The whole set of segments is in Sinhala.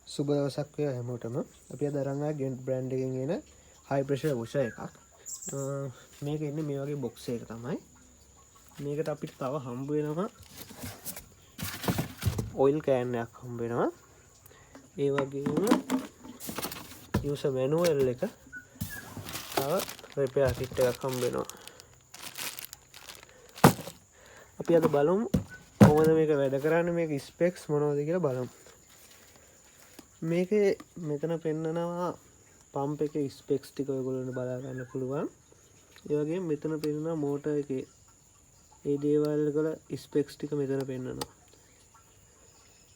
සුබ දවසක් වේවා හැමෝටම. අපි අද අරන් ආවේ ගෙන්ට් බ්‍රෑන්ඩ් එකෙන් එන හයි ප්‍රෙෂර් වොෂර් එකක්. මේක ඉන්නේ මේ වගේ බොක්ස් එකක තමයි. මේකට අපිට තව හම්බ වෙනවා ඔයිල් කෑන් එකක් හම්බ වෙනවා. ඒ වගේම යූසර් මැනුවල් එක තව රිපෙයාර් කිට් එකක් හම්බ වෙනවා. අපි අද බලමු කොහොමද මේක වැඩ කරන්නේ, මේක ස්පෙක්ස් මොනවද කියලා බලමු. මේකේ මෙතන පෙන්නනවා පම්ප් එකේ ස්පෙක්ස් ටික ඔයගොල්ලන්ට බලා ගන්න පුළුවන්. ඒ වගේම මෙතන පෙන්නනවා මෝටර් එකේ ඒ දේවල් වල ස්පෙක්ස් ටික මෙතන පෙන්නනවා.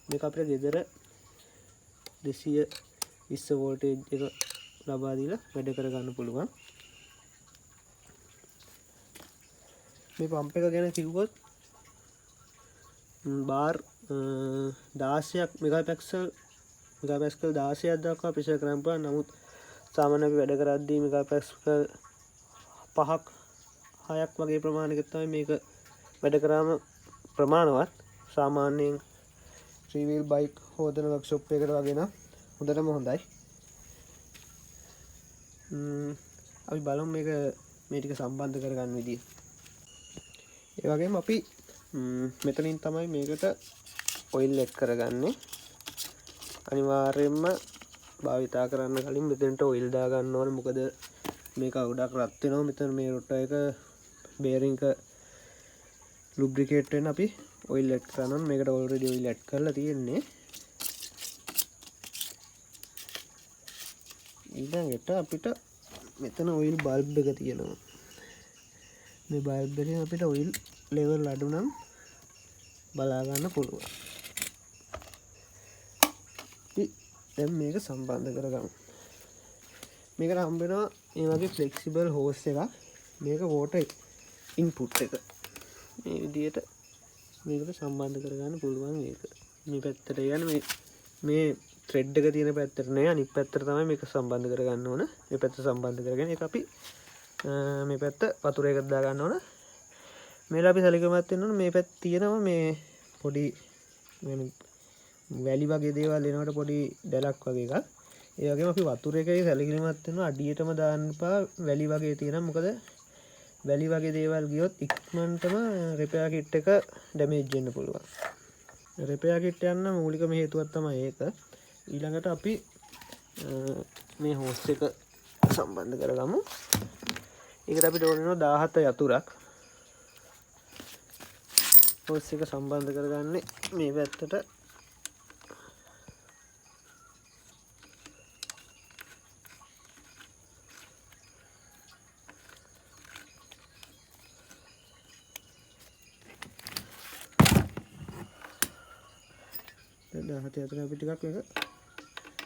මේක අපිට ගෙදර 220 වෝල්ටේජ් එක ලබා දීලා වැඩ කර ගන්න පුළුවන්. මේ පම්ප් එක ගැන කිව්වොත් බාර් 16ක් මෙගාපික්සල් 16ක් දක්වා ප්‍රෙෂර් කරන්න පුළුවන්. නමුත් සාමාන්‍ය අපි වැඩ කරද්දී මෙගාපික්සල් 5ක් 6ක් වගේ ප්‍රමාණයක තමයි මේක වැඩ කරාම ප්‍රමාණවත්. සාමාන්‍යයෙන් 3 wheel bike හොදන workshop එකකට වගේ නම් හොඳටම හොඳයි. අපි බලමු මේක මේ ටික සම්බන්ධ කරගන්න විදිය. ඒ වගේම අපි මෙතනින් තමයි මේකට ඔයිල් එඩ් කරගන්නේ. අනිවාර්යයෙන්ම භාවිතා කරන්න කලින් මෙතනට ඔයිල් දා ගන්න ඕනේ. මොකද මේක ගොඩක් රත් වෙනවා. මෙතන මේ රොටර් එක බේරින්ග් එක ලුබ්‍රිකේට් වෙන්න අපි ඔයිල් එඩ් කරනවා. මේකට ඔල්රෙඩි ඔයිල් එඩ් කරලා තියෙන්නේ. ඊළඟට අපිට මෙතන ඔයිල් බල්බ් එක තියෙනවා. මේ බල්බ් එකෙන් අපිට ඔයිල් ලෙවල් අඩු නම් බලා ගන්න පුළුවන්. දැන් මේක සම්බන්ධ කරගමු. මේකට හම්බ වෙනවා මේ වගේ ෆ්ලෙක්සිබල් හෝස් එකක්. මේක වෝටර් ඉන්පුට් එක. මේ විදිහට මේකට සම්බන්ධ කරගන්න පුළුවන් මේක. මේ පැත්තට යන්නේ මේ ත්‍රෙඩ් එක තියෙන පැත්තට නෙවෙයි, අනිත් පැත්තට තමයි මේක සම්බන්ධ කරගන්න ඕන. මේ පැත්ත සම්බන්ධ කරගෙන ඒක අපි මේ පැත්ත වතුර එකක් දා ගන්න ඕන. මේලා අපි සැලකිලිමත් වෙන්න ඕන. මේ පැත්ත තියෙනවා මේ පොඩි වැලි වගේ දේවල් එනකොට පොඩි දැලක් වගේ එකක්. ඒ වගේම අපි වතුර එකේ සැලකිලිමත් වෙනවා. අඩියටම දාන්න එපා වැලි වගේ තියෙනවා. මොකද වැලි වගේ දේවල් ගියොත් ඉක්මනටම රිපෙයාර් කිට් එක ඩැමේජ් වෙන්න පුළුවන්. රිපෙයාර් කිට් යන්න මූලිකම හේතුවක් තමයි ඒක. ඊළඟට අපි මේ හෝස් එක සම්බන්ධ කරගමු. ඒකට අපිට ඕන වෙනවා 17 යතුරක්. හෝස් එක සම්බන්ධ කරගන්නේ මේ පැත්තට. දැන් 17 යතුර අපි ටිකක් මේක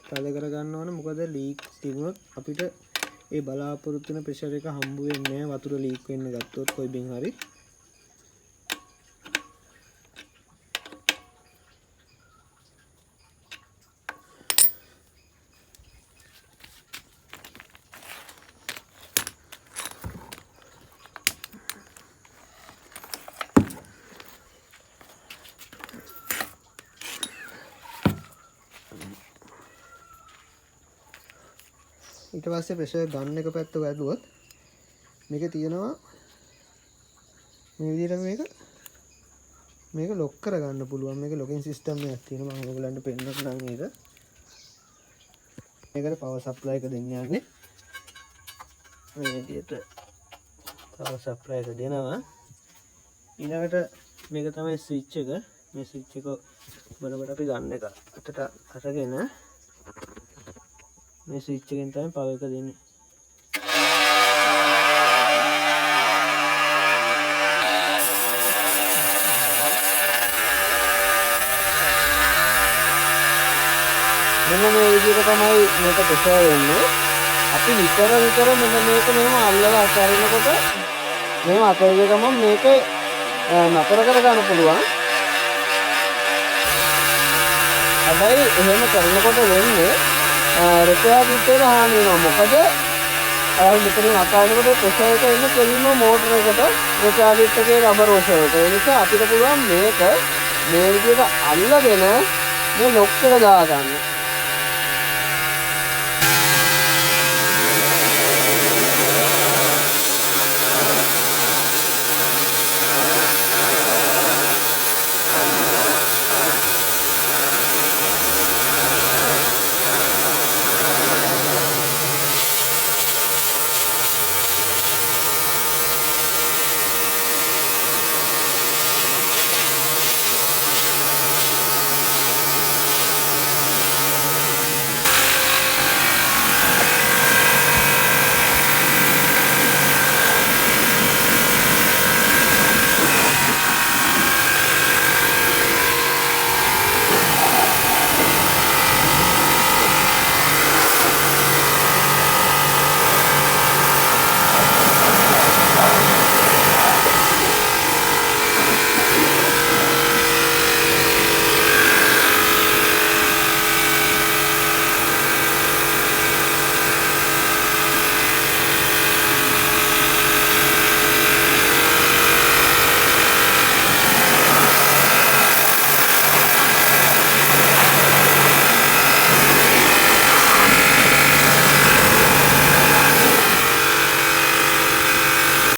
තද කරගන්න ඕන. මොකද ලීක් තිබුණොත් අපිට ඒ බලාපොරොත්තු වෙන ප්‍රෙෂර් එක හම්බ වෙන්නේ නැහැ. වතුර ලීක් වෙන්න ගත්තොත් කොයිබින් හරි. ඊට පස්සේ ප්‍රෙෂර් ගන්න එක පැත්ත වැදුවොත් මේකේ තියෙනවා මේ විදිහට මේක ලොක් කරගන්න පුළුවන්. මේක ලොකින් සිස්ටම් එකක් තියෙනවා. මම ඔයගලන්ට පෙන්නන්නම් මේක. මේකට පවර් සප්ලයි එක දෙන්න යන්නේ. මේ විදිහට පවර් සප්ලයි එක දෙනවා. ඊළඟට මේක තමයි ස්විච් එක. මේ ස්විච් එක බලකට අපි ගන්න එක අතට අරගෙන මේ ස්විච් එකෙන් තමයි පවර් එක දෙන්නේ. මෙන්න මේ විදිහට තමයි මේක ප්‍රෙෂර් වෙන්නේ. අපි විතර මෙන්න මේක මෙහෙම අල්ලලා අතරිනකොට මෙහෙම අතරින ගමන් මේක නතර කර ගන්න පුළුවන්. හැබැයි එහෙම කරනකොට වෙන්නේ රිපෙයාර් කිට් එක හානි වෙනවා. මොකද මෙතනින් අතාරිනකොට ප්‍රෙෂර් එක එන්නේ කෙලින්ම මෝටර එකට රිපෙයාර් කිට් එකේ රබර් වොෂර් එකට. ඒ නිසා අපිට පුළුවන් මේක මේ විදිහට අල්ලගෙන මේ ලොක් එක දාගන්න.